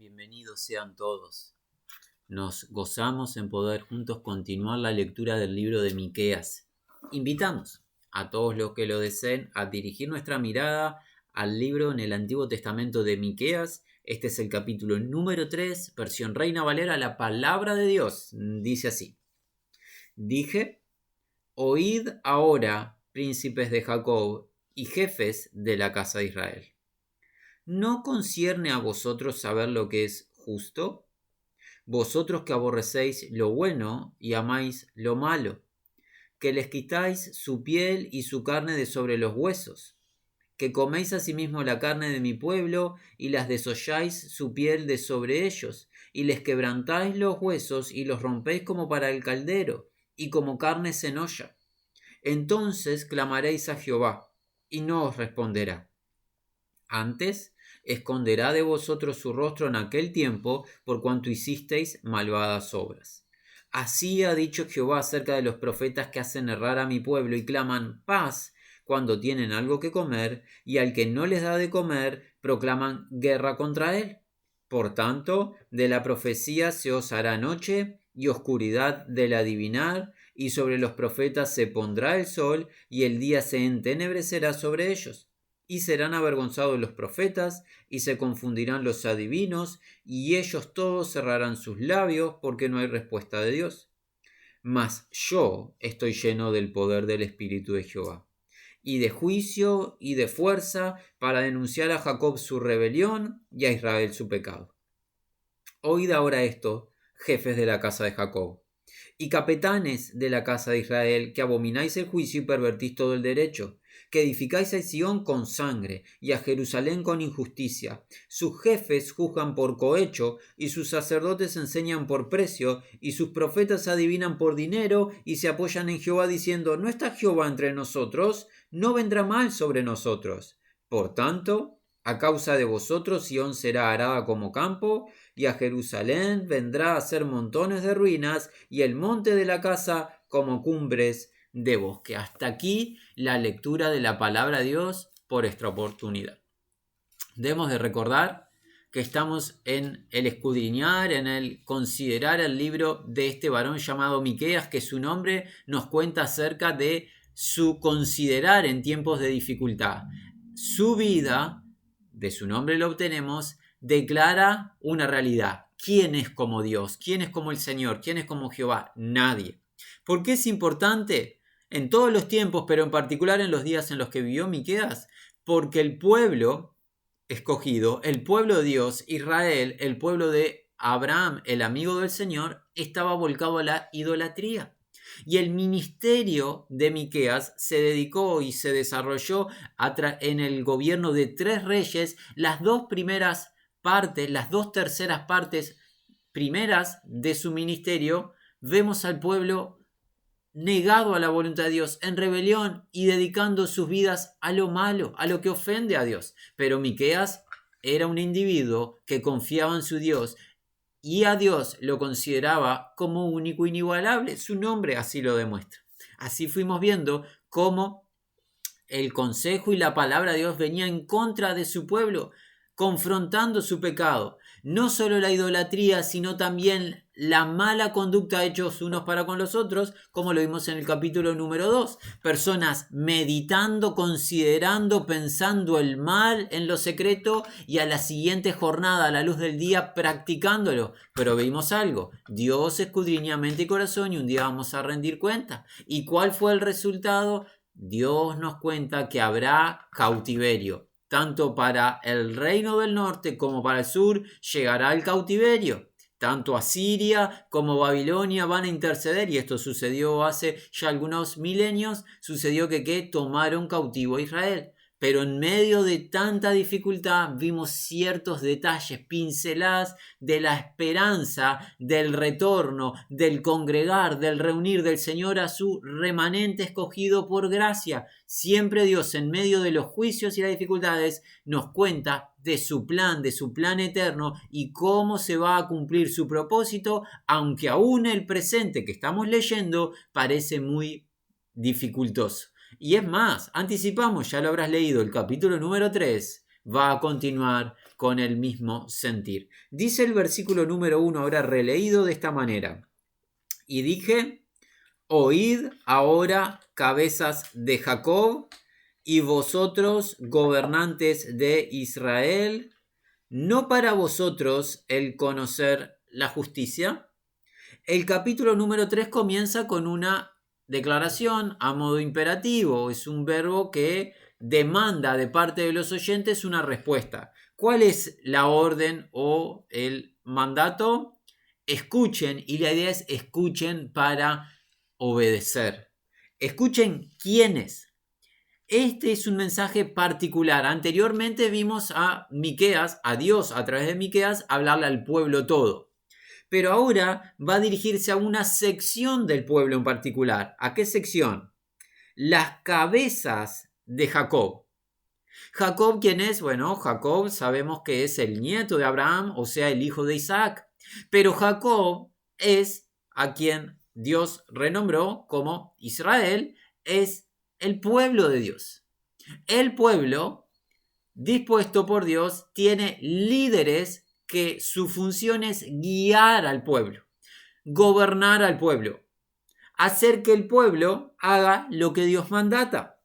Bienvenidos sean todos. Nos gozamos en poder juntos continuar la lectura del libro de Miqueas. Invitamos a todos los que lo deseen a dirigir nuestra mirada al libro en el Antiguo Testamento de Miqueas. Este es el capítulo número 3, versión Reina Valera, la palabra de Dios. Dice así: Dije, oíd ahora, príncipes de Jacob y jefes de la casa de Israel. ¿No concierne a vosotros saber lo que es justo? Vosotros que aborrecéis lo bueno y amáis lo malo, que les quitáis su piel y su carne de sobre los huesos, que coméis asimismo la carne de mi pueblo y las desolláis su piel de sobre ellos, y les quebrantáis los huesos y los rompéis como para el caldero, y como carne en olla. Entonces clamaréis a Jehová, y no os responderá. Antes esconderá de vosotros su rostro en aquel tiempo, por cuanto hicisteis malvadas obras. Así ha dicho Jehová acerca de los profetas que hacen errar a mi pueblo y claman paz cuando tienen algo que comer, y al que no les da de comer, proclaman guerra contra él. Por tanto, de la profecía se os hará noche y oscuridad del adivinar, y sobre los profetas se pondrá el sol, y el día se entenebrecerá sobre ellos. Y serán avergonzados los profetas, y se confundirán los adivinos, y ellos todos cerrarán sus labios, porque no hay respuesta de Dios. Mas yo estoy lleno del poder del Espíritu de Jehová, y de juicio y de fuerza, para denunciar a Jacob su rebelión y a Israel su pecado. Oíd ahora esto, jefes de la casa de Jacob, y capitanes de la casa de Israel, que abomináis el juicio y pervertís todo el derecho, que edificáis a Sión con sangre y a Jerusalén con injusticia. Sus jefes juzgan por cohecho, y sus sacerdotes enseñan por precio, y sus profetas adivinan por dinero, y se apoyan en Jehová diciendo: ¿no está Jehová entre nosotros? ¿No vendrá mal sobre nosotros? Por tanto, a causa de vosotros Sión será arada como campo, y a Jerusalén vendrá a ser montones de ruinas, y el monte de la casa como cumbres de bosque. Hasta aquí la lectura de la palabra de Dios por esta oportunidad. Debemos de recordar que estamos en el escudriñar, en el considerar el libro de este varón llamado Miqueas, que su nombre nos cuenta acerca de su considerar en tiempos de dificultad. Su vida, de su nombre lo obtenemos, declara una realidad. ¿Quién es como Dios? ¿Quién es como el Señor? ¿Quién es como Jehová? Nadie. ¿Por qué es importante? En todos los tiempos, pero en particular en los días en los que vivió Miqueas, porque el pueblo escogido, el pueblo de Dios, Israel, el pueblo de Abraham, el amigo del Señor, estaba volcado a la idolatría. Y el ministerio de Miqueas se dedicó y se desarrolló en el gobierno de 3 reyes. Las 2 primeras partes, las 2 terceras partes primeras de su ministerio, vemos al pueblo negado a la voluntad de Dios, en rebelión y dedicando sus vidas a lo malo, a lo que ofende a Dios. Pero Miqueas era un individuo que confiaba en su Dios y a Dios lo consideraba como único e inigualable. Su nombre así lo demuestra. Así fuimos viendo cómo el consejo y la palabra de Dios venía en contra de su pueblo, confrontando su pecado. No solo la idolatría, sino también la mala conducta hechos unos para con los otros, como lo vimos en el capítulo número 2. Personas meditando, considerando, pensando el mal en lo secreto, y a la siguiente jornada, a la luz del día, practicándolo. Pero vimos algo: Dios escudriña mente y corazón, y un día vamos a rendir cuenta. ¿Y cuál fue el resultado? Dios nos cuenta que habrá cautiverio. Tanto para el reino del norte como para el sur llegará el cautiverio. Tanto Asiria como Babilonia van a interceder, y esto sucedió hace ya algunos milenios. Sucedió que tomaron cautivo a Israel. Pero en medio de tanta dificultad vimos ciertos detalles, pinceladas de la esperanza, del retorno, del congregar, del reunir del Señor a su remanente escogido por gracia. Siempre Dios, en medio de los juicios y las dificultades, nos cuenta de su plan eterno, y cómo se va a cumplir su propósito, aunque aún el presente que estamos leyendo parece muy dificultoso. Y es más, anticipamos, ya lo habrás leído, el capítulo número 3 va a continuar con el mismo sentir. Dice el versículo número 1, ahora releído de esta manera. Y dije, oíd ahora, cabezas de Jacob, y vosotros, gobernantes de Israel, ¿no para vosotros el conocer la justicia? El capítulo número 3 comienza con una declaración a modo imperativo. Es un verbo que demanda de parte de los oyentes una respuesta. ¿Cuál es la orden o el mandato? Escuchen, y la idea es escuchen para obedecer. Escuchen quiénes. Este es un mensaje particular. Anteriormente vimos a Miqueas, a Dios a través de Miqueas, hablarle al pueblo todo. Pero ahora va a dirigirse a una sección del pueblo en particular. ¿A qué sección? Las cabezas de Jacob. Jacob, ¿quién es? Bueno, Jacob sabemos que es el nieto de Abraham, o sea, el hijo de Isaac. Pero Jacob es a quien Dios renombró como Israel, es el pueblo de Dios. El pueblo, dispuesto por Dios, tiene líderes que su función es guiar al pueblo, gobernar al pueblo, hacer que el pueblo haga lo que Dios mandata.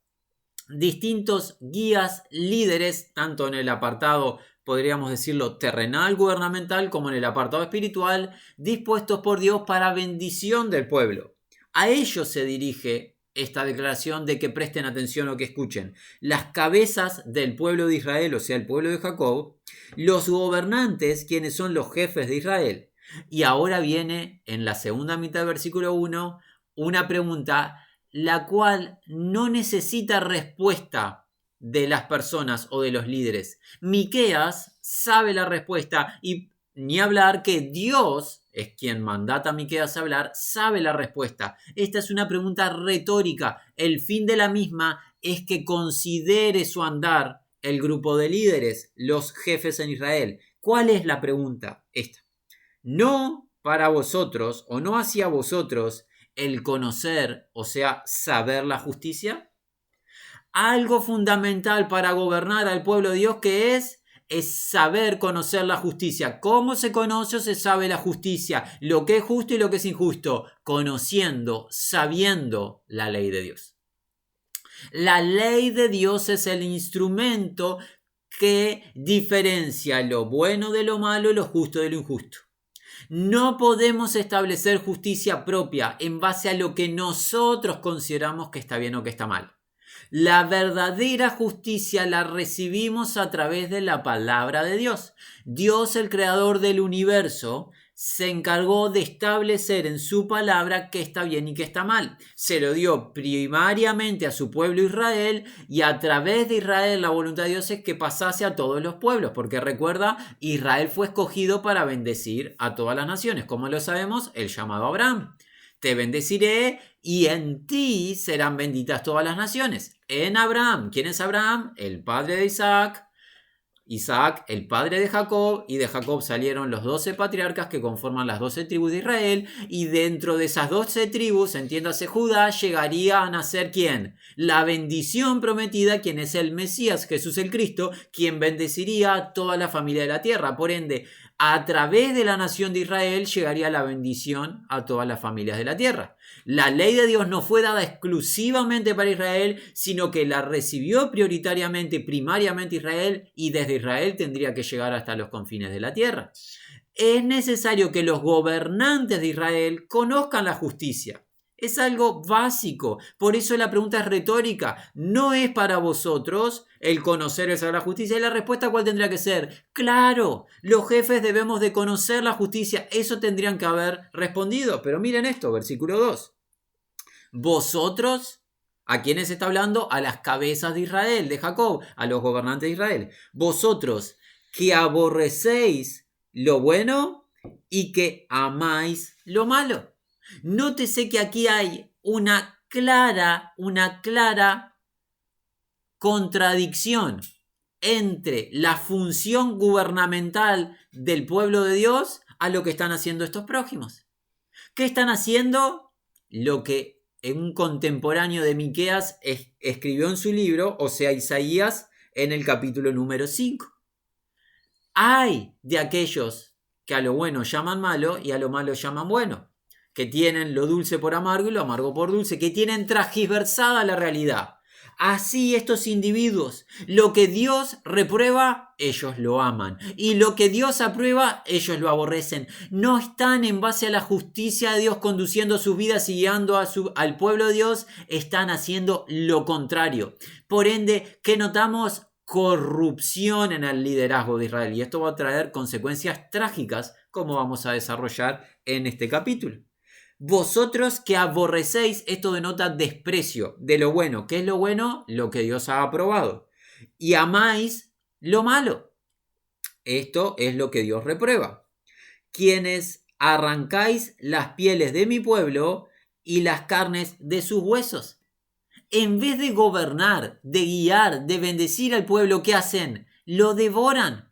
Distintos guías, líderes, tanto en el apartado, podríamos decirlo, terrenal, gubernamental, como en el apartado espiritual, dispuestos por Dios para bendición del pueblo. A ellos se dirige esta declaración de que presten atención o que escuchen. Las cabezas del pueblo de Israel, o sea, el pueblo de Jacob, los gobernantes, quienes son los jefes de Israel. Y ahora viene, en la segunda mitad del versículo 1, una pregunta la cual no necesita respuesta de las personas o de los líderes. Miqueas sabe la respuesta y ni hablar que Dios es quien mandata a Miqueas a hablar, sabe la respuesta. Esta es una pregunta retórica. El fin de la misma es que considere su andar el grupo de líderes, los jefes en Israel. ¿Cuál es la pregunta? Esta. No para vosotros o no hacia vosotros el conocer, o sea, saber la justicia. Algo fundamental para gobernar al pueblo de Dios que es saber conocer la justicia. ¿Cómo se conoce o se sabe la justicia? Lo que es justo y lo que es injusto. Conociendo, sabiendo la ley de Dios. La ley de Dios es el instrumento que diferencia lo bueno de lo malo y lo justo de lo injusto. No podemos establecer justicia propia en base a lo que nosotros consideramos que está bien o que está mal. La verdadera justicia la recibimos a través de la palabra de Dios. Dios, el creador del universo, se encargó de establecer en su palabra qué está bien y qué está mal. Se lo dio primariamente a su pueblo Israel y a través de Israel la voluntad de Dios es que pasase a todos los pueblos, porque recuerda, Israel fue escogido para bendecir a todas las naciones. ¿Cómo lo sabemos? El llamado a Abraham. Te bendeciré y en ti serán benditas todas las naciones. En Abraham. ¿Quién es Abraham? El padre de Isaac. Isaac, el padre de Jacob, y de Jacob salieron los 12 patriarcas que conforman las 12 tribus de Israel, y dentro de esas 12 tribus, entiéndase Judá, llegaría a nacer ¿quién? La bendición prometida, quien es el Mesías, Jesús el Cristo, quien bendeciría a toda la familia de la tierra. Por ende, a través de la nación de Israel llegaría la bendición a todas las familias de la tierra. La ley de Dios no fue dada exclusivamente para Israel, sino que la recibió prioritariamente, primariamente Israel, y desde Israel tendría que llegar hasta los confines de la tierra. Es necesario que los gobernantes de Israel conozcan la justicia. Es algo básico. Por eso la pregunta es retórica. ¿No es para vosotros el conocer el saber la justicia? Y la respuesta ¿cuál tendría que ser? Claro, los jefes debemos de conocer la justicia. Eso tendrían que haber respondido. Pero miren esto, versículo 2. Vosotros, ¿a quiénes está hablando? A las cabezas de Israel, de Jacob, a los gobernantes de Israel. Vosotros que aborrecéis lo bueno y que amáis lo malo. Nótese que aquí hay una clara contradicción entre la función gubernamental del pueblo de Dios a lo que están haciendo estos prójimos. ¿Qué están haciendo? Lo que un contemporáneo de Miqueas escribió en su libro, o sea, Isaías, en el capítulo número 5. Hay de aquellos que a lo bueno llaman malo y a lo malo llaman bueno, que tienen lo dulce por amargo y lo amargo por dulce, que tienen transgiversada la realidad. Así estos individuos, lo que Dios reprueba, ellos lo aman. Y lo que Dios aprueba, ellos lo aborrecen. No están en base a la justicia de Dios conduciendo sus vidas y guiando al pueblo de Dios, están haciendo lo contrario. Por ende, ¿qué notamos? Corrupción en el liderazgo de Israel. Y esto va a traer consecuencias trágicas, como vamos a desarrollar en este capítulo. Vosotros que aborrecéis, esto denota desprecio de lo bueno. ¿Qué es lo bueno? Lo que Dios ha aprobado. Y amáis lo malo. Esto es lo que Dios reprueba. Quienes arrancáis las pieles de mi pueblo y las carnes de sus huesos. En vez de gobernar, de guiar, de bendecir al pueblo, ¿qué hacen? Lo devoran.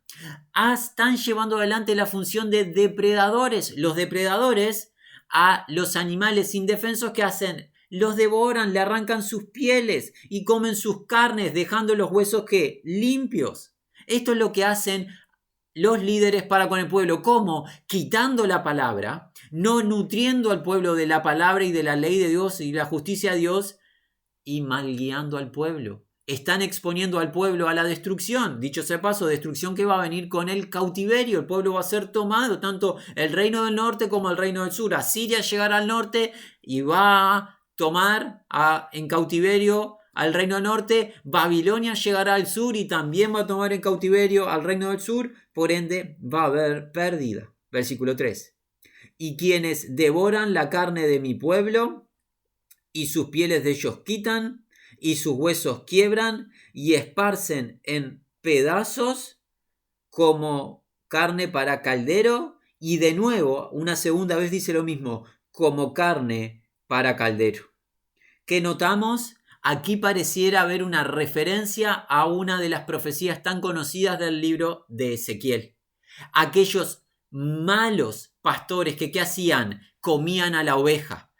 Están llevando adelante la función de depredadores. Los depredadores a los animales indefensos, ¿qué hacen? Los devoran, le arrancan sus pieles y comen sus carnes, dejando los huesos ¿qué? Limpios. Esto es lo que hacen los líderes para con el pueblo. ¿Cómo? Quitando la palabra, no nutriendo al pueblo de la palabra y de la ley de Dios y la justicia de Dios, y mal guiando al pueblo. Están exponiendo al pueblo a la destrucción. Dicho sea paso, destrucción que va a venir con el cautiverio. El pueblo va a ser tomado, tanto el reino del norte como el reino del sur. Asiria llegará al norte y va a tomar en cautiverio al reino del norte. Babilonia llegará al sur y también va a tomar en cautiverio al reino del sur. Por ende, va a haber pérdida. Versículo 3. Y quienes devoran la carne de mi pueblo y sus pieles de ellos quitan, y sus huesos quiebran, y esparcen en pedazos como carne para caldero, y de nuevo, una segunda vez dice lo mismo, como carne para caldero. ¿Qué notamos? Aquí pareciera haber una referencia a una de las profecías tan conocidas del libro de Ezequiel. Aquellos malos pastores que ¿qué hacían? Comían a la oveja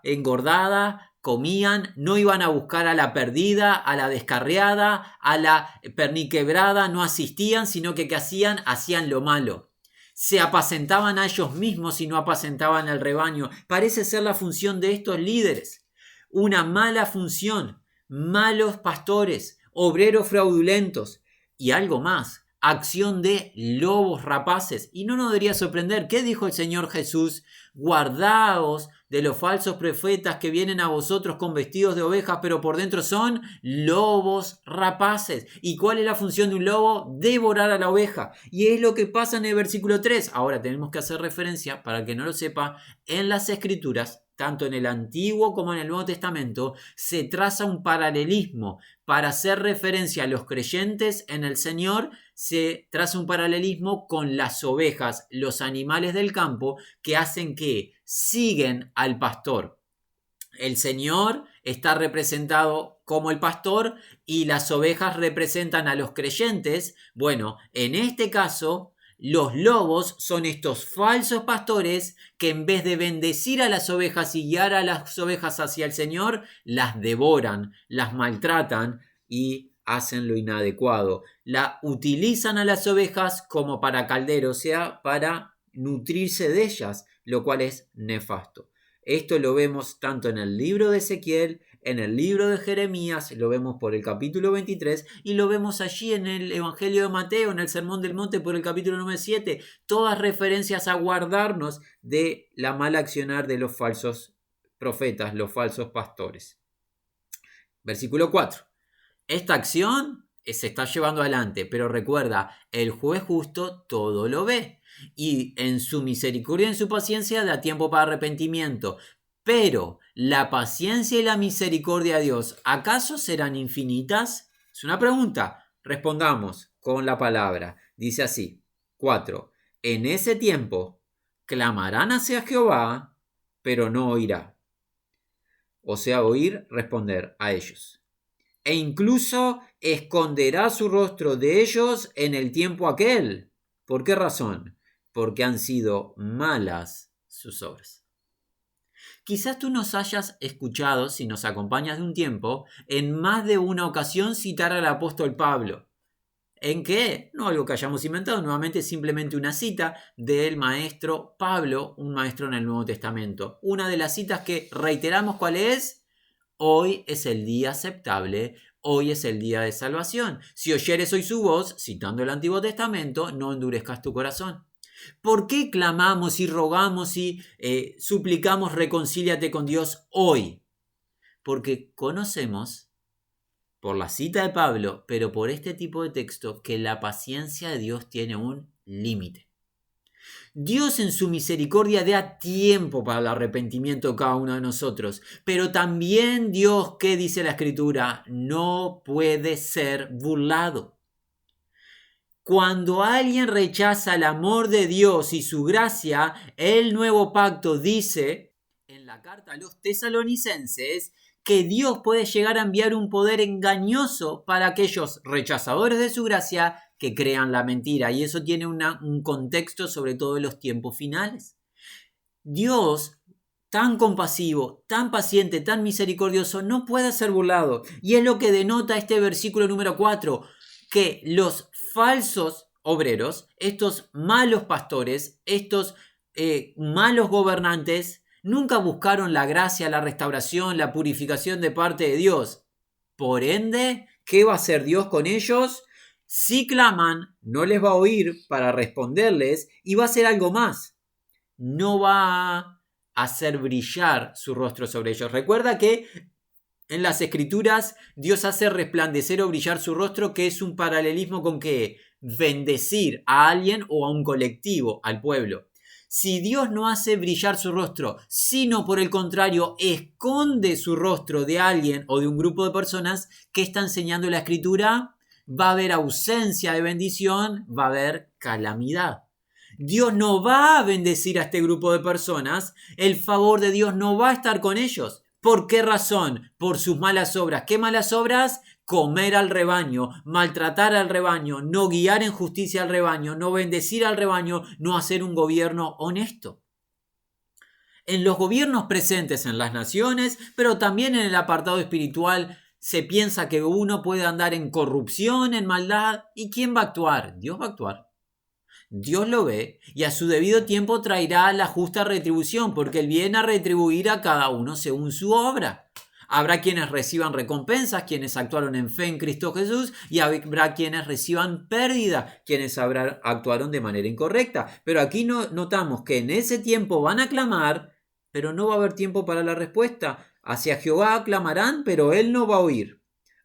engordada, comían, no iban a buscar a la perdida, a la descarriada, a la perniquebrada, no asistían, sino que ¿qué hacían? Hacían lo malo. Se apacentaban a ellos mismos y no apacentaban al rebaño. Parece ser la función de estos líderes. Una mala función, malos pastores, obreros fraudulentos y algo más. Acción de lobos rapaces. Y no nos debería sorprender. ¿Qué dijo el Señor Jesús? Guardaos de los falsos profetas que vienen a vosotros con vestidos de ovejas, pero por dentro son lobos rapaces. ¿Y cuál es la función de un lobo? Devorar a la oveja. Y es lo que pasa en el versículo 3. Ahora tenemos que hacer referencia, para que no lo sepa, en las Escrituras, tanto en el Antiguo como en el Nuevo Testamento, se traza un paralelismo. Para hacer referencia a los creyentes en el Señor, se traza un paralelismo con las ovejas, los animales del campo, que hacen que siguen al pastor. El Señor está representado como el pastor y las ovejas representan a los creyentes. Bueno, en este caso, los lobos son estos falsos pastores que en vez de bendecir a las ovejas y guiar a las ovejas hacia el Señor, las devoran, las maltratan y hacen lo inadecuado. La utilizan a las ovejas como para caldero, o sea, para nutrirse de ellas, lo cual es nefasto. Esto lo vemos tanto en el libro de Ezequiel, en el libro de Jeremías, lo vemos por el capítulo 23 y lo vemos allí en el Evangelio de Mateo, en el Sermón del Monte por el capítulo número 7. Todas referencias a guardarnos de la mala accionar de los falsos profetas, los falsos pastores. Versículo 4. Esta acción se está llevando adelante, pero recuerda, el juez justo todo lo ve y en su misericordia y en su paciencia da tiempo para arrepentimiento. Pero la paciencia y la misericordia de Dios, ¿acaso serán infinitas? Es una pregunta. Respondamos con la palabra. Dice así, 4. En ese tiempo clamarán hacia Jehová, pero no oirá. O sea, oír, responder a ellos. E incluso esconderá su rostro de ellos en el tiempo aquel. ¿Por qué razón? Porque han sido malas sus obras. Quizás tú nos hayas escuchado, si nos acompañas de un tiempo, en más de una ocasión citar al apóstol Pablo. ¿En qué? No algo que hayamos inventado, nuevamente simplemente una cita del maestro Pablo, un maestro en el Nuevo Testamento. Una de las citas que reiteramos, ¿cuál es? Hoy es el día aceptable, hoy es el día de salvación. Si oyeres hoy su voz, citando el Antiguo Testamento, no endurezcas tu corazón. ¿Por qué clamamos y rogamos y suplicamos reconcíliate con Dios hoy? Porque conocemos, por la cita de Pablo, pero por este tipo de texto, que la paciencia de Dios tiene un límite. Dios en su misericordia da tiempo para el arrepentimiento de cada uno de nosotros, pero también Dios, ¿qué dice la Escritura? No puede ser burlado. Cuando alguien rechaza el amor de Dios y su gracia, el nuevo pacto dice en la carta a los tesalonicenses que Dios puede llegar a enviar un poder engañoso para aquellos rechazadores de su gracia que crean la mentira. Y eso tiene un contexto sobre todo en los tiempos finales. Dios, tan compasivo, tan paciente, tan misericordioso, no puede ser burlado. Y es lo que denota este versículo número 4, que los falsos obreros, estos malos pastores, estos malos gobernantes, nunca buscaron la gracia, la restauración, la purificación de parte de Dios. Por ende, ¿qué va a hacer Dios con ellos? Si claman, no les va a oír para responderles y va a hacer algo más. No va a hacer brillar su rostro sobre ellos. Recuerda que en las Escrituras Dios hace resplandecer o brillar su rostro, que es un paralelismo con que bendecir a alguien o a un colectivo, al pueblo. Si Dios no hace brillar su rostro, sino por el contrario esconde su rostro de alguien o de un grupo de personas, ¿qué está enseñando la Escritura? Va a haber ausencia de bendición, va a haber calamidad. Dios no va a bendecir a este grupo de personas, el favor de Dios no va a estar con ellos. ¿Por qué razón? Por sus malas obras. ¿Qué malas obras? Comer al rebaño, maltratar al rebaño, no guiar en justicia al rebaño, no bendecir al rebaño, no hacer un gobierno honesto. En los gobiernos presentes en las naciones, pero también en el apartado espiritual, se piensa que uno puede andar en corrupción, en maldad. ¿Y quién va a actuar? Dios va a actuar. Dios lo ve y a su debido tiempo traerá la justa retribución, porque Él viene a retribuir a cada uno según su obra. Habrá quienes reciban recompensas, quienes actuaron en fe en Cristo Jesús, y habrá quienes reciban pérdida, quienes actuaron de manera incorrecta. Pero aquí notamos que en ese tiempo van a clamar, pero no va a haber tiempo para la respuesta. Hacia Jehová clamarán, pero Él no va a oír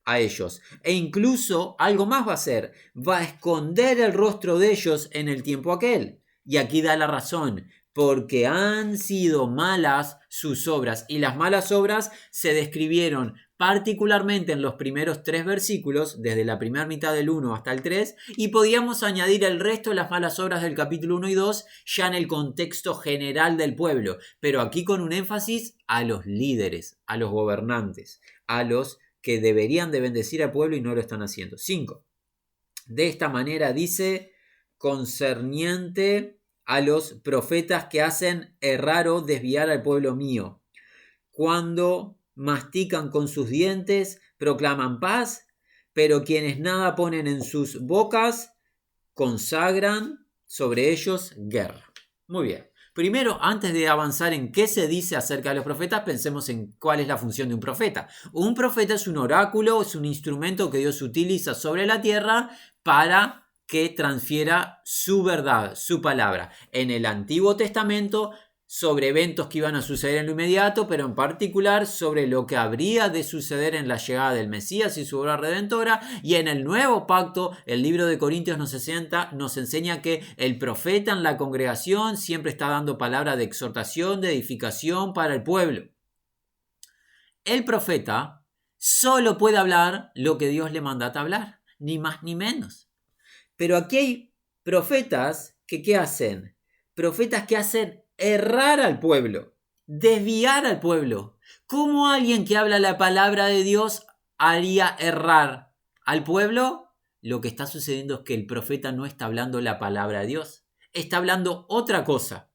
a ellos. E incluso algo más va a hacer, va a esconder el rostro de ellos en el tiempo aquel. Y aquí da la razón, porque han sido malas sus obras. Y las malas obras se describieron particularmente en los primeros 3 versículos, desde la primera mitad del 1 hasta el 3, y podíamos añadir el resto de las malas obras del capítulo 1 y 2 ya en el contexto general del pueblo, pero aquí con un énfasis a los líderes, a los gobernantes, a los que deberían de bendecir al pueblo y no lo están haciendo. 5. De esta manera dice, concerniente a los profetas que hacen errar o desviar al pueblo mío. Cuando mastican con sus dientes, proclaman paz, pero quienes nada ponen en sus bocas, consagran sobre ellos guerra. Muy bien. Primero, antes de avanzar en qué se dice acerca de los profetas, pensemos en cuál es la función de un profeta. Un profeta es un oráculo, es un instrumento que Dios utiliza sobre la tierra para que transfiera su verdad, su palabra. En el Antiguo Testamento, sobre eventos que iban a suceder en lo inmediato, pero en particular sobre lo que habría de suceder en la llegada del Mesías y su obra redentora. Y en el Nuevo Pacto, el libro de Corintios nos enseña que el profeta en la congregación siempre está dando palabra de exhortación, de edificación para el pueblo. El profeta solo puede hablar lo que Dios le manda a hablar, ni más ni menos. Pero aquí hay profetas que ¿qué hacen? Profetas que hacen errar al pueblo, desviar al pueblo. ¿Cómo alguien que habla la palabra de Dios haría errar al pueblo? Lo que está sucediendo es que el profeta no está hablando la palabra de Dios, está hablando otra cosa.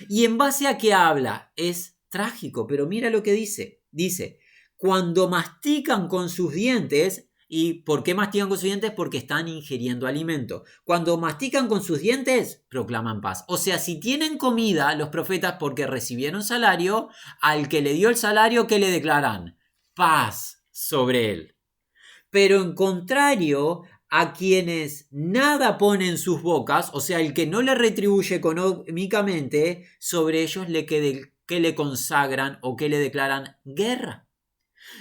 ¿Y en base a qué habla? Es trágico, pero mira lo que dice. Dice, cuando mastican con sus dientes, ¿Y por qué mastican con sus dientes? Porque están ingiriendo alimento. Cuando mastican con sus dientes, proclaman paz. O sea, si tienen comida, los profetas, porque recibieron salario, al que le dio el salario, ¿qué le declaran? Paz sobre él. Pero en contrario a quienes nada pone en sus bocas, o sea, el que no le retribuye económicamente, sobre ellos que le consagran o que le declaran guerra.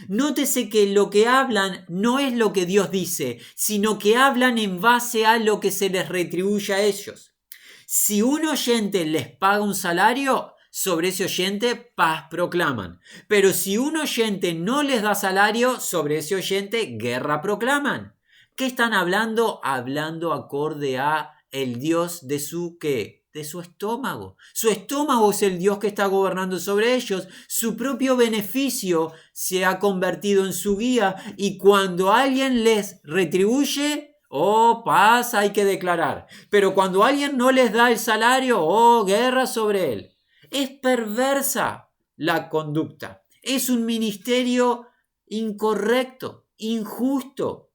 Nótese que lo que hablan no es lo que Dios dice, sino que hablan en base a lo que se les retribuye a ellos. Si un oyente les paga un salario, sobre ese oyente paz proclaman. Pero si un oyente no les da salario, sobre ese oyente guerra proclaman. ¿Qué están hablando? Hablando acorde a el Dios de su ¿qué? De su estómago. Su estómago es el Dios que está gobernando sobre ellos. Su propio beneficio se ha convertido en su guía y cuando alguien les retribuye, oh, paz hay que declarar. Pero cuando alguien no les da el salario, oh, guerra sobre él. Es perversa la conducta. Es un ministerio incorrecto, injusto.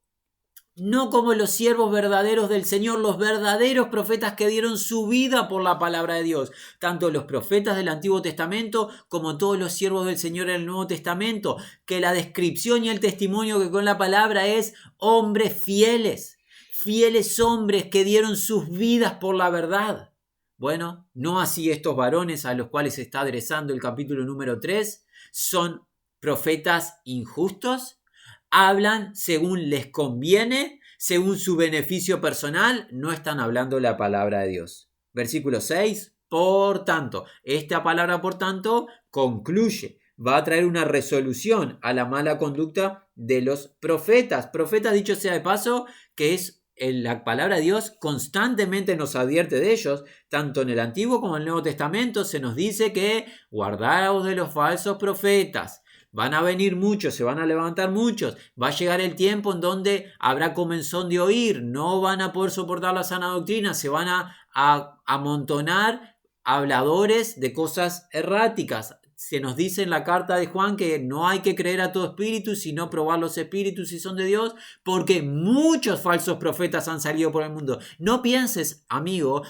No como los siervos verdaderos del Señor, los verdaderos profetas que dieron su vida por la palabra de Dios. Tanto los profetas del Antiguo Testamento como todos los siervos del Señor en el Nuevo Testamento. Que la descripción y el testimonio que con la palabra es hombres fieles. Fieles hombres que dieron sus vidas por la verdad. Bueno, no así estos varones a los cuales se está adresando el capítulo número 3. Son profetas injustos. Hablan según les conviene, según su beneficio personal, no están hablando la palabra de Dios. Versículo 6, por tanto, esta palabra por tanto concluye, va a traer una resolución a la mala conducta de los profetas. Profetas, dicho sea de paso, que es la palabra de Dios constantemente nos advierte de ellos, tanto en el Antiguo como en el Nuevo Testamento se nos dice que guardaos de los falsos profetas. Van a venir muchos, se van a levantar muchos. Va a llegar el tiempo en donde habrá comezón de oír. No van a poder soportar la sana doctrina. Se van a amontonar habladores de cosas erráticas. Se nos dice en la carta de Juan que no hay que creer a todo espíritu, sino probar los espíritus si son de Dios, porque muchos falsos profetas han salido por el mundo. No pienses, amigo,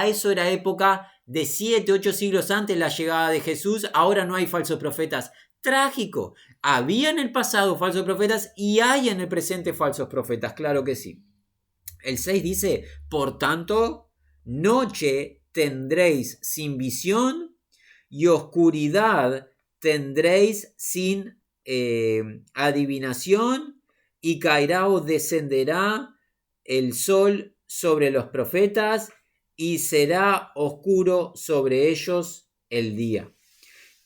eso era época de 7, 8 siglos antes de la llegada de Jesús. Ahora no hay falsos profetas. Trágico. Había en el pasado falsos profetas y hay en el presente falsos profetas, claro que sí. El 6 dice, por tanto, noche tendréis sin visión y oscuridad tendréis sin adivinación y caerá o descenderá el sol sobre los profetas y será oscuro sobre ellos el día.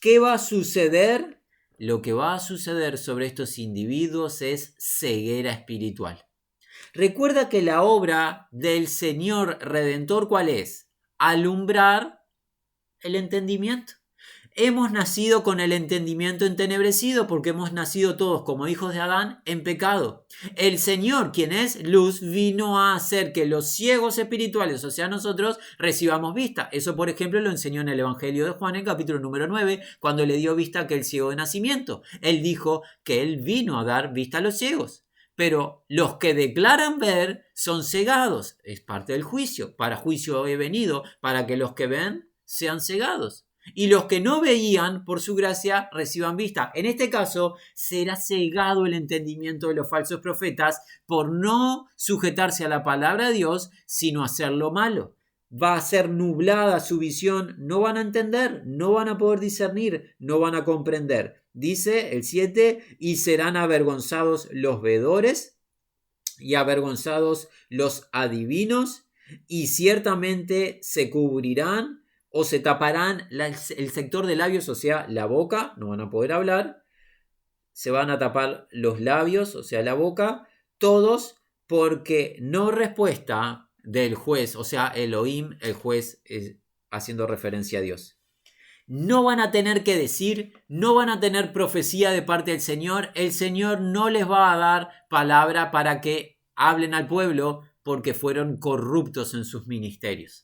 ¿Qué va a suceder? Lo que va a suceder sobre estos individuos es ceguera espiritual. Recuerda que la obra del Señor Redentor, ¿cuál es? Alumbrar el entendimiento. Hemos nacido con el entendimiento entenebrecido porque hemos nacido todos como hijos de Adán en pecado. El Señor, quien es luz, vino a hacer que los ciegos espirituales, o sea nosotros, recibamos vista. Eso, por ejemplo, lo enseñó en el Evangelio de Juan, en capítulo número 9, cuando le dio vista a aquel ciego de nacimiento. Él dijo que él vino a dar vista a los ciegos. Pero los que declaran ver son cegados. Es parte del juicio. Para juicio he venido, para que los que ven sean cegados. Y los que no veían, por su gracia, reciban vista. En este caso, será cegado el entendimiento de los falsos profetas por no sujetarse a la palabra de Dios, sino hacer lo malo. Va a ser nublada su visión, no van a entender, no van a poder discernir, no van a comprender. Dice el 7, y serán avergonzados los veedores y avergonzados los adivinos, y ciertamente se cubrirán o se taparán el sector de labios, o sea, la boca, no van a poder hablar, se van a tapar los labios, o sea, la boca, todos porque no respuesta del juez, o sea, Elohim, el juez, haciendo referencia a Dios. No van a tener que decir, no van a tener profecía de parte del Señor, el Señor no les va a dar palabra para que hablen al pueblo porque fueron corruptos en sus ministerios.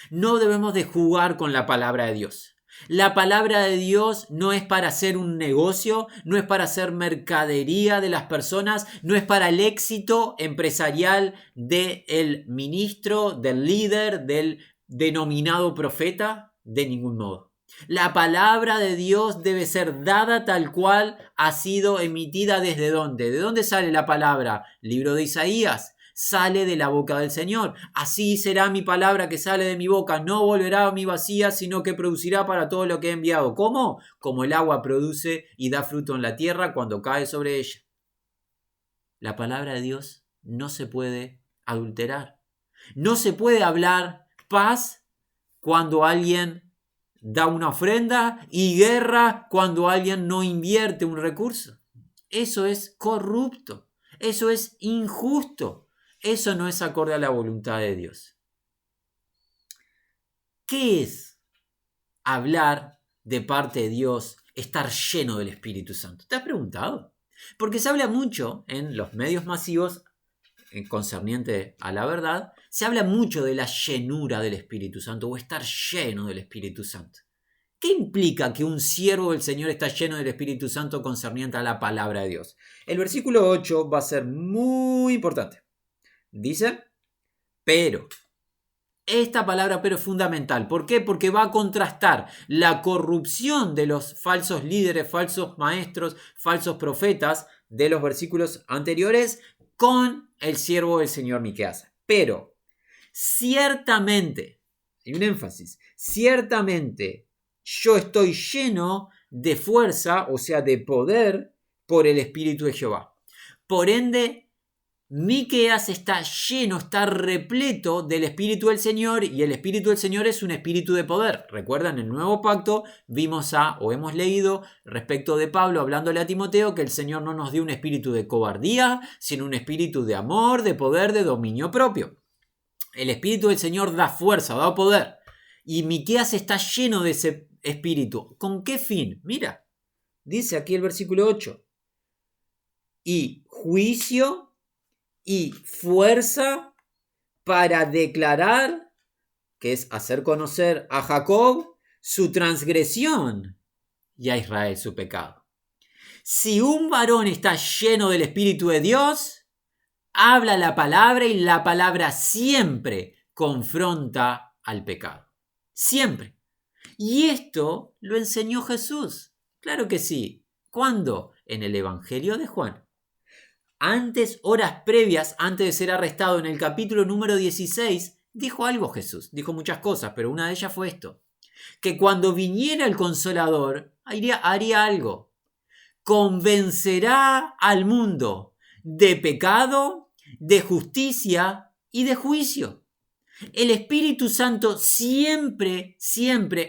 No debemos de jugar con la palabra de Dios. La palabra de Dios no es para hacer un negocio, no es para hacer mercadería de las personas, no es para el éxito empresarial del ministro, del líder, del denominado profeta, de ningún modo. La palabra de Dios debe ser dada tal cual ha sido emitida. ¿Desde dónde? ¿De dónde sale la palabra? Libro de Isaías. Sale de la boca del Señor. Así será mi palabra que sale de mi boca. No volverá a mí vacía, sino que producirá para todo lo que he enviado. ¿Cómo? Como el agua produce y da fruto en la tierra cuando cae sobre ella. La palabra de Dios no se puede adulterar. No se puede hablar paz cuando alguien da una ofrenda y guerra cuando alguien no invierte un recurso. Eso es corrupto. Eso es injusto. Eso no es acorde a la voluntad de Dios. ¿Qué es hablar de parte de Dios, estar lleno del Espíritu Santo? ¿Te has preguntado? Porque se habla mucho en los medios masivos concerniente a la verdad, se habla mucho de la llenura del Espíritu Santo o estar lleno del Espíritu Santo. ¿Qué implica que un siervo del Señor está lleno del Espíritu Santo concerniente a la palabra de Dios? El versículo 8 va a ser muy importante. Dice, pero. Esta palabra pero es fundamental. ¿Por qué? Porque va a contrastar la corrupción de los falsos líderes, falsos maestros, falsos profetas de los versículos anteriores con el siervo del Señor Miqueas. Pero, ciertamente, hay un énfasis, ciertamente yo estoy lleno de fuerza, o sea, de poder por el Espíritu de Jehová. Por ende, Miqueas está lleno, está repleto del Espíritu del Señor, y el Espíritu del Señor es un espíritu de poder. Recuerdan, en el Nuevo Pacto hemos leído respecto de Pablo hablándole a Timoteo que el Señor no nos dio un espíritu de cobardía, sino un espíritu de amor, de poder, de dominio propio. El Espíritu del Señor da fuerza, da poder, y Miqueas está lleno de ese espíritu. ¿Con qué fin? Mira, dice aquí el versículo 8. Y juicio y fuerza para declarar, que es hacer conocer a Jacob su transgresión y a Israel su pecado. Si un varón está lleno del Espíritu de Dios, habla la palabra y la palabra siempre confronta al pecado. Siempre. Y esto lo enseñó Jesús. Claro que sí. ¿Cuándo? En el Evangelio de Juan. Horas previas, antes de ser arrestado, en el capítulo número 16, dijo algo Jesús. Dijo muchas cosas, pero una de ellas fue esto. Que cuando viniera el Consolador, haría algo. Convencerá al mundo de pecado, de justicia y de juicio. El Espíritu Santo siempre,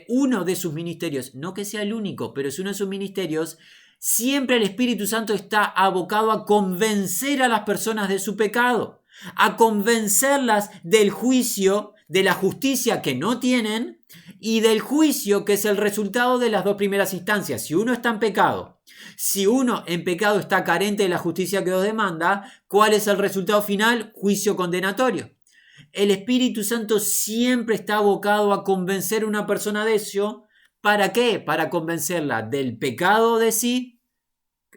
uno de sus ministerios, no que sea el único, pero es uno de sus ministerios. Siempre el Espíritu Santo está abocado a convencer a las personas de su pecado, a convencerlas del juicio, de la justicia que no tienen y del juicio que es el resultado de las dos primeras instancias. Si uno está en pecado, si uno en pecado está carente de la justicia que Dios demanda, ¿cuál es el resultado final? Juicio condenatorio. El Espíritu Santo siempre está abocado a convencer a una persona de eso. ¿Para qué? Para convencerla del pecado de sí,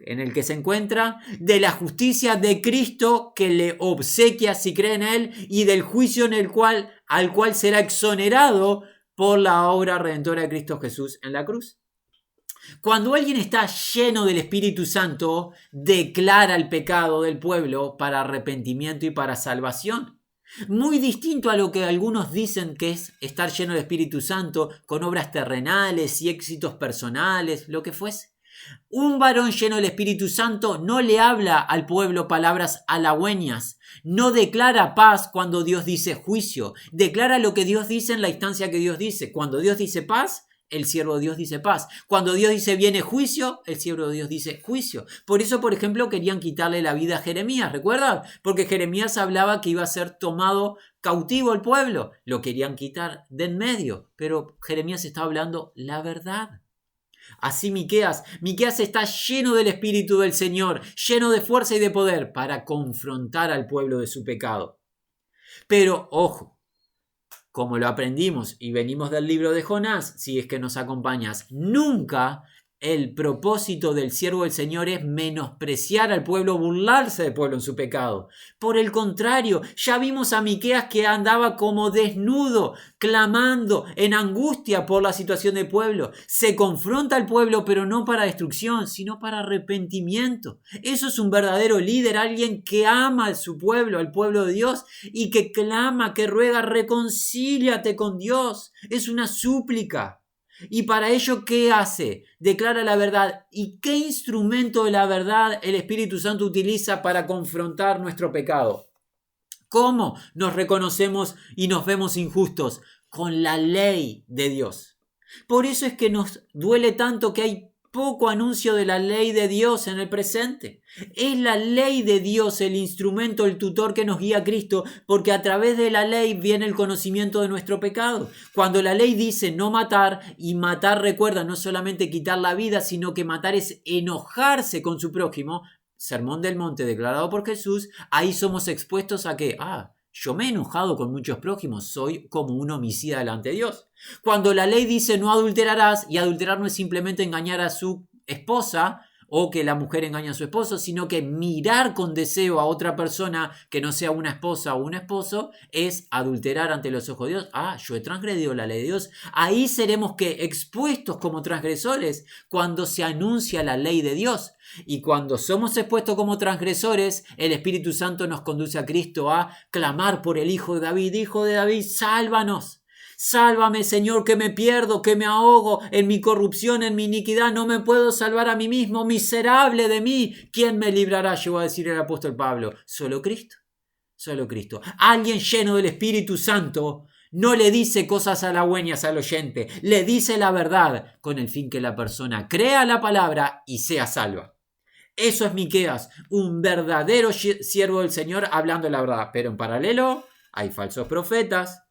en el que se encuentra, de la justicia de Cristo que le obsequia si cree en Él, y del juicio al cual será exonerado por la obra redentora de Cristo Jesús en la cruz. Cuando alguien está lleno del Espíritu Santo, declara el pecado del pueblo para arrepentimiento y para salvación. Muy distinto a lo que algunos dicen que es estar lleno del Espíritu Santo con obras terrenales y éxitos personales, lo que fuese. Un varón lleno del Espíritu Santo no le habla al pueblo palabras halagüeñas, no declara paz cuando Dios dice juicio, declara lo que Dios dice en la instancia que Dios dice. Cuando Dios dice paz, el siervo de Dios dice paz. Cuando Dios dice viene juicio, el siervo de Dios dice juicio. Por eso, por ejemplo, querían quitarle la vida a Jeremías, ¿recuerdan? Porque Jeremías hablaba que iba a ser tomado cautivo el pueblo. Lo querían quitar de en medio, pero Jeremías estaba hablando la verdad. Así Miqueas está lleno del Espíritu del Señor, lleno de fuerza y de poder para confrontar al pueblo de su pecado. Pero, ojo, como lo aprendimos y venimos del libro de Jonás, si es que nos acompañas, nunca el propósito del siervo del Señor es menospreciar al pueblo, burlarse del pueblo en su pecado. Por el contrario, ya vimos a Miqueas que andaba como desnudo, clamando en angustia por la situación del pueblo. Se confronta al pueblo, pero no para destrucción, sino para arrepentimiento. Eso es un verdadero líder, alguien que ama a su pueblo, al pueblo de Dios, y que clama, que ruega, reconcíliate con Dios. Es una súplica. Y para ello, ¿qué hace? Declara la verdad. ¿Y qué instrumento de la verdad el Espíritu Santo utiliza para confrontar nuestro pecado? ¿Cómo nos reconocemos y nos vemos injustos? Con la ley de Dios. Por eso es que nos duele tanto que hay poco anuncio de la ley de Dios en el presente. Es la ley de Dios el instrumento, el tutor que nos guía a Cristo, porque a través de la ley viene el conocimiento de nuestro pecado. Cuando la ley dice no matar, y matar recuerda no solamente quitar la vida, sino que matar es enojarse con su prójimo, Sermón del Monte declarado por Jesús, ahí somos expuestos a que, yo me he enojado con muchos prójimos, soy como un homicida delante de Dios. Cuando la ley dice no adulterarás, y adulterar no es simplemente engañar a su esposa o que la mujer engaña a su esposo, sino que mirar con deseo a otra persona que no sea una esposa o un esposo es adulterar ante los ojos de Dios. Yo he transgredido la ley de Dios. Ahí seremos que expuestos como transgresores cuando se anuncia la ley de Dios. Y cuando somos expuestos como transgresores, el Espíritu Santo nos conduce a Cristo a clamar por el Hijo de David. Hijo de David, sálvanos. Sálvame, Señor, que me pierdo, que me ahogo en mi corrupción, en mi iniquidad. No me puedo salvar a mí mismo. Miserable de mí. ¿Quién me librará? Llegó a decir el apóstol Pablo. Solo Cristo. Solo Cristo. Alguien lleno del Espíritu Santo no le dice cosas halagüeñas al oyente. Le dice la verdad con el fin que la persona crea la palabra y sea salva. Eso es Miqueas, un verdadero siervo del Señor hablando la verdad. Pero en paralelo hay falsos profetas.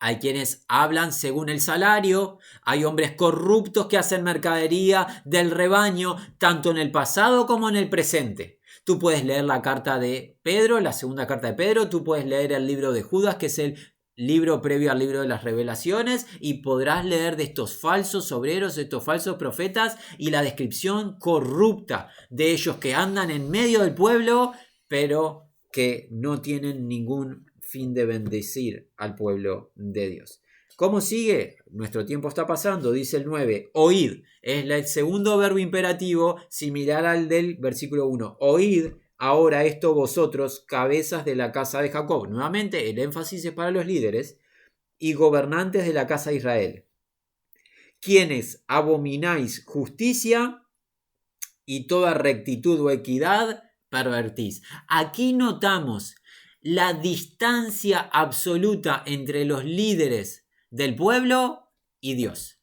Hay quienes hablan según el salario, hay hombres corruptos que hacen mercadería del rebaño, tanto en el pasado como en el presente. Tú puedes leer la carta de Pedro, la segunda carta de Pedro, tú puedes leer el libro de Judas, que es el libro previo al libro de las revelaciones, y podrás leer de estos falsos obreros, de estos falsos profetas, y la descripción corrupta de ellos que andan en medio del pueblo, pero que no tienen ningún fin de bendecir al pueblo de Dios. ¿Cómo sigue? Nuestro tiempo está pasando, dice el 9, oíd. Es el segundo verbo imperativo similar al del versículo 1. Oíd ahora esto vosotros, cabezas de la casa de Jacob. Nuevamente el énfasis es para los líderes y gobernantes de la casa de Israel. Quienes abomináis justicia y toda rectitud o equidad pervertís. Aquí notamos la distancia absoluta entre los líderes del pueblo y Dios.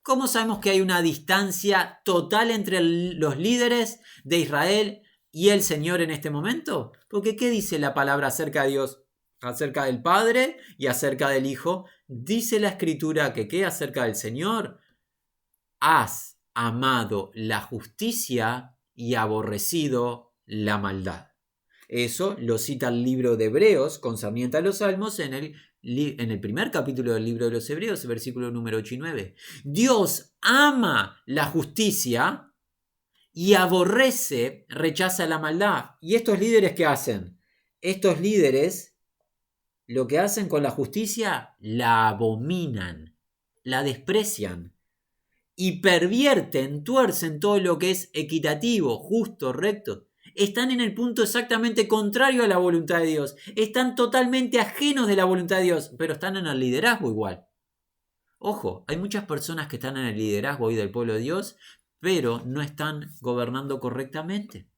¿Cómo sabemos que hay una distancia total entre los líderes de Israel y el Señor en este momento? Porque ¿qué dice la palabra acerca de Dios? Acerca del Padre y acerca del Hijo. Dice la Escritura que ¿qué acerca del Señor? Has amado la justicia y aborrecido la maldad. Eso lo cita el libro de Hebreos concerniente a los Salmos en el primer capítulo del libro de los Hebreos, versículo número 8 y 9. Dios ama la justicia y aborrece, rechaza la maldad. ¿Y estos líderes qué hacen? Estos líderes lo que hacen con la justicia la abominan, la desprecian y pervierten, tuercen todo lo que es equitativo, justo, recto. Están en el punto exactamente contrario a la voluntad de Dios. Están totalmente ajenos de la voluntad de Dios, pero están en el liderazgo igual. Ojo, hay muchas personas que están en el liderazgo hoy del pueblo de Dios, pero no están gobernando correctamente.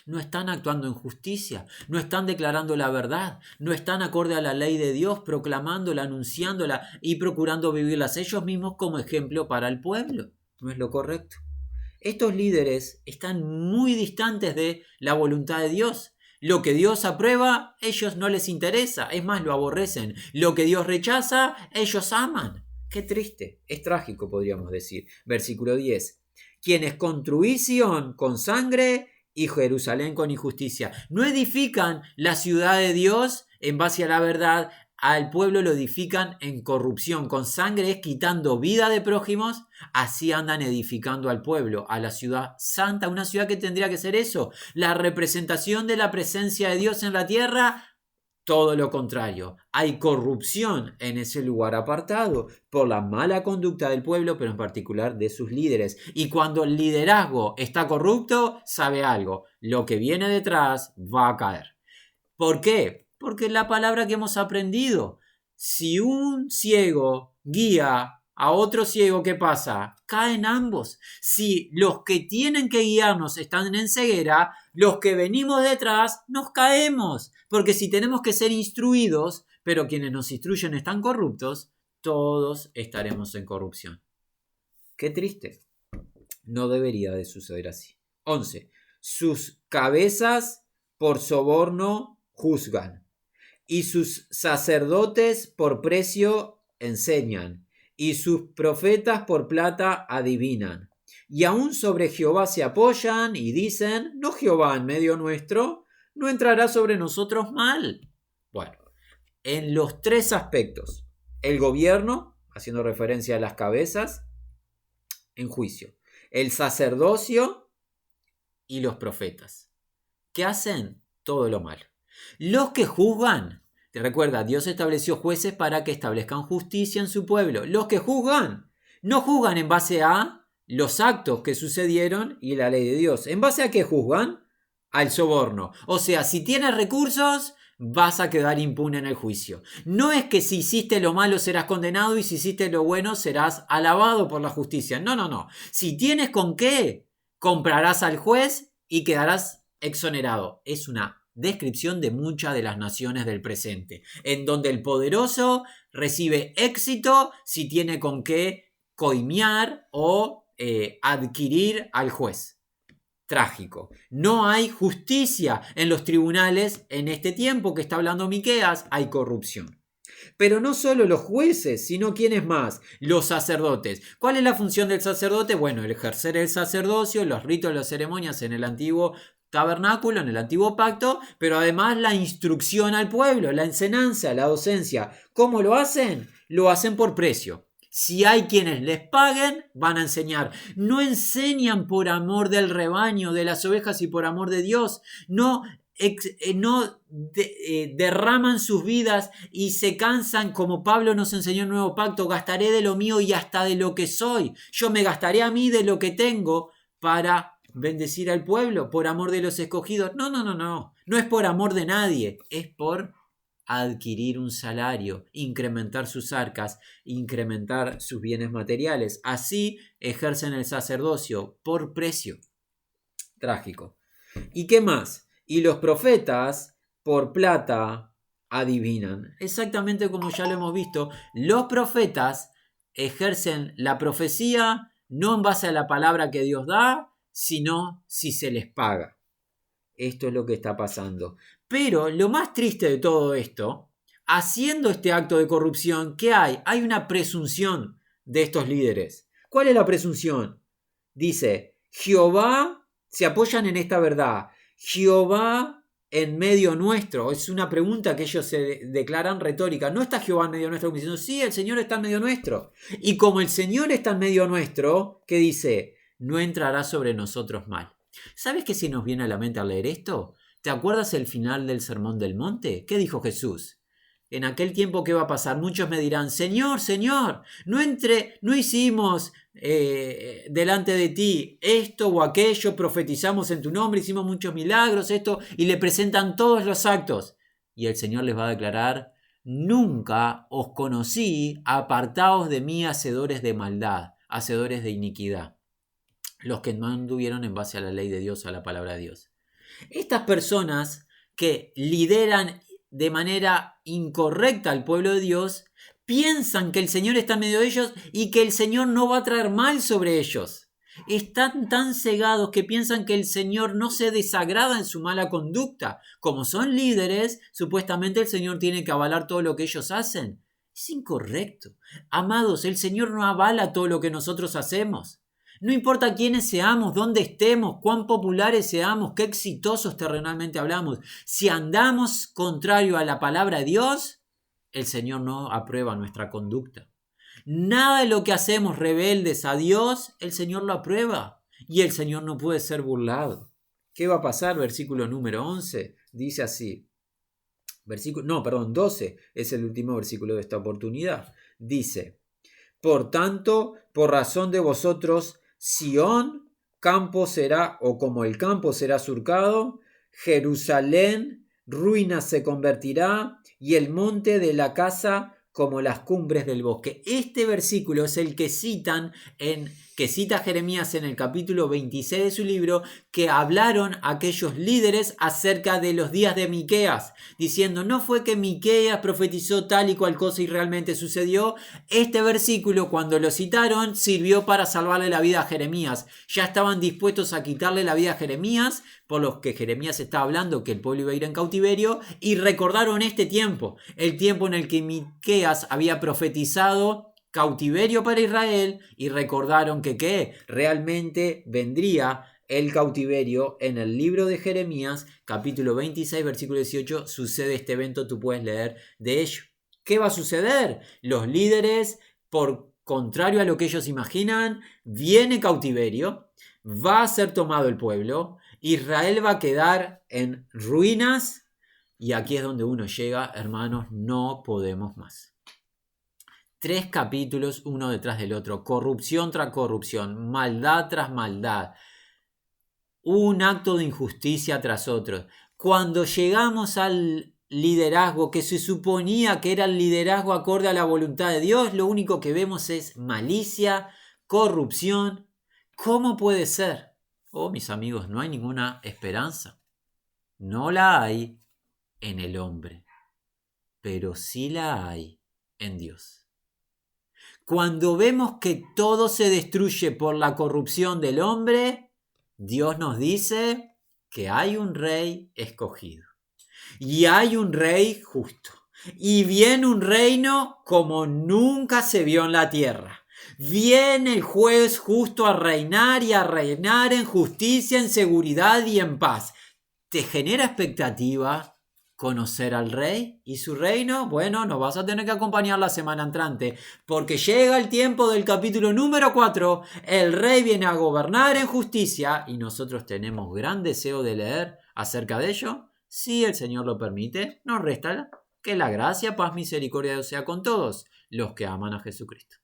No están actuando en justicia, no están declarando la verdad, no están acorde a la ley de Dios, proclamándola, anunciándola y procurando vivirlas ellos mismos como ejemplo para el pueblo. No es lo correcto. Estos líderes están muy distantes de la voluntad de Dios. Lo que Dios aprueba, ellos no les interesa, es más, lo aborrecen. Lo que Dios rechaza, ellos aman. Qué triste, es trágico podríamos decir. Versículo 10. Quienes construís Sión con sangre y Jerusalén con injusticia. No edifican la ciudad de Dios en base a la verdad, al pueblo lo edifican en corrupción. Con sangre es quitando vida de prójimos. Así andan edificando al pueblo, a la ciudad santa, una ciudad que tendría que ser eso, la representación de la presencia de Dios en la tierra. Todo lo contrario, hay corrupción en ese lugar apartado por la mala conducta del pueblo, pero en particular de sus líderes. Y cuando el liderazgo está corrupto, sabe algo, lo que viene detrás va a caer. ¿Por qué? Porque la palabra que hemos aprendido, si un ciego guía a otro ciego, ¿qué pasa? Caen ambos. Si los que tienen que guiarnos están en ceguera, los que venimos detrás nos caemos. Porque si tenemos que ser instruidos, pero quienes nos instruyen están corruptos, todos estaremos en corrupción. Qué triste. No debería de suceder así. 11. Sus cabezas por soborno juzgan, y sus sacerdotes por precio enseñan, y sus profetas por plata adivinan. Y aún sobre Jehová se apoyan y dicen, ¿no Jehová en medio nuestro? ¿No entrará sobre nosotros mal? Bueno, en los tres aspectos, el gobierno, haciendo referencia a las cabezas, en juicio, el sacerdocio y los profetas, que hacen todo lo malo. Los que juzgan, te recuerda, Dios estableció jueces para que establezcan justicia en su pueblo. Los que juzgan, no juzgan en base a los actos que sucedieron y la ley de Dios. ¿En base a qué juzgan? Al soborno. O sea, si tienes recursos, vas a quedar impune en el juicio. No es que si hiciste lo malo serás condenado y si hiciste lo bueno serás alabado por la justicia. No, no, no. Si tienes con qué, comprarás al juez y quedarás exonerado. Es una descripción de muchas de las naciones del presente, en donde el poderoso recibe éxito si tiene con qué coimear o adquirir al juez. Trágico. No hay justicia en los tribunales en este tiempo que está hablando Miqueas, hay corrupción. Pero no solo los jueces, sino ¿quiénes más? Los sacerdotes. ¿Cuál es la función del sacerdote? Bueno, el ejercer el sacerdocio, los ritos, las ceremonias en el antiguo tabernáculo, en el antiguo pacto, pero además la instrucción al pueblo, la enseñanza, la docencia. ¿Cómo lo hacen? Lo hacen por precio. Si hay quienes les paguen, van a enseñar. No enseñan por amor del rebaño, de las ovejas y por amor de Dios. No derraman sus vidas y se cansan, como Pablo nos enseñó en el Nuevo Pacto, gastaré de lo mío y hasta de lo que soy. Yo me gastaré a mí de lo que tengo para bendecir al pueblo, por amor de los escogidos. No, no, no, no. No es por amor de nadie, es por adquirir un salario, incrementar sus arcas, incrementar sus bienes materiales. Así ejercen el sacerdocio por precio. Trágico. ¿Y qué más? Y los profetas por plata adivinan. Exactamente como ya lo hemos visto, los profetas ejercen la profecía no en base a la palabra que Dios da, sino si se les paga. Esto es lo que está pasando. Pero lo más triste de todo esto, haciendo este acto de corrupción, ¿qué hay? Hay una presunción de estos líderes. ¿Cuál es la presunción? Dice, Jehová, se apoyan en esta verdad, Jehová en medio nuestro. Es una pregunta que ellos se declaran retórica. No está Jehová en medio nuestro, diciendo, sí, el Señor está en medio nuestro. Y como el Señor está en medio nuestro, ¿qué dice? No entrará sobre nosotros mal. ¿Sabes qué se nos viene a la mente al leer esto? ¿Te acuerdas el final del Sermón del Monte? ¿Qué dijo Jesús? En aquel tiempo, ¿qué va a pasar? Muchos me dirán, Señor, Señor, no hicimos delante de ti esto o aquello, profetizamos en tu nombre, hicimos muchos milagros, esto, y le presentan todos los actos. Y el Señor les va a declarar, nunca os conocí, apartaos de mí, hacedores de maldad, hacedores de iniquidad. Los que no anduvieron en base a la ley de Dios, a la palabra de Dios. Estas personas que lideran de manera incorrecta al pueblo de Dios, piensan que el Señor está en medio de ellos y que el Señor no va a traer mal sobre ellos. Están tan cegados que piensan que el Señor no se desagrada en su mala conducta. Como son líderes, supuestamente el Señor tiene que avalar todo lo que ellos hacen. Es incorrecto. Amados, el Señor no avala todo lo que nosotros hacemos. No importa quiénes seamos, dónde estemos, cuán populares seamos, qué exitosos terrenalmente hablamos. Si andamos contrario a la palabra de Dios, el Señor no aprueba nuestra conducta. Nada de lo que hacemos rebeldes a Dios, el Señor lo aprueba. Y el Señor no puede ser burlado. ¿Qué va a pasar? Versículo número 11 dice así. 12 es el último versículo de esta oportunidad. Dice: por tanto, por razón de vosotros, Sión, campo será, o como el campo será surcado, Jerusalén, ruina se convertirá, y el monte de la casa como las cumbres del bosque. Este versículo es el que cita Jeremías en el capítulo 26 de su libro, que hablaron aquellos líderes acerca de los días de Miqueas, diciendo: no fue que Miqueas profetizó tal y cual cosa y realmente sucedió. Este versículo, cuando lo citaron, sirvió para salvarle la vida a Jeremías. Ya estaban dispuestos a quitarle la vida a Jeremías, por los que Jeremías estaba hablando que el pueblo iba a ir en cautiverio, y recordaron este tiempo, el tiempo en el que Miqueas había profetizado cautiverio para Israel, y recordaron que realmente vendría el cautiverio. En el libro de Jeremías, capítulo 26, versículo 18, sucede este evento, tú puedes leer de ello. ¿Qué va a suceder? Los líderes, por contrario a lo que ellos imaginan, viene cautiverio, va a ser tomado el pueblo, Israel va a quedar en ruinas, y aquí es donde uno llega, hermanos, no podemos más. 3 capítulos uno detrás del otro, corrupción tras corrupción, maldad tras maldad, un acto de injusticia tras otro. Cuando llegamos al liderazgo que se suponía que era el liderazgo acorde a la voluntad de Dios, lo único que vemos es malicia, corrupción. ¿Cómo puede ser? Oh, mis amigos, no hay ninguna esperanza. No la hay en el hombre, pero sí la hay en Dios. Cuando vemos que todo se destruye por la corrupción del hombre, Dios nos dice que hay un rey escogido y hay un rey justo, y viene un reino como nunca se vio en la tierra. Viene el juez justo a reinar, y a reinar en justicia, en seguridad y en paz. ¿Te genera expectativa conocer al rey y su reino? Bueno, nos vas a tener que acompañar la semana entrante, porque llega el tiempo del capítulo número 4. El rey viene a gobernar en justicia, y nosotros tenemos gran deseo de leer acerca de ello. Si el Señor lo permite, nos resta que la gracia, paz, misericordia de Dios sea con todos los que aman a Jesucristo.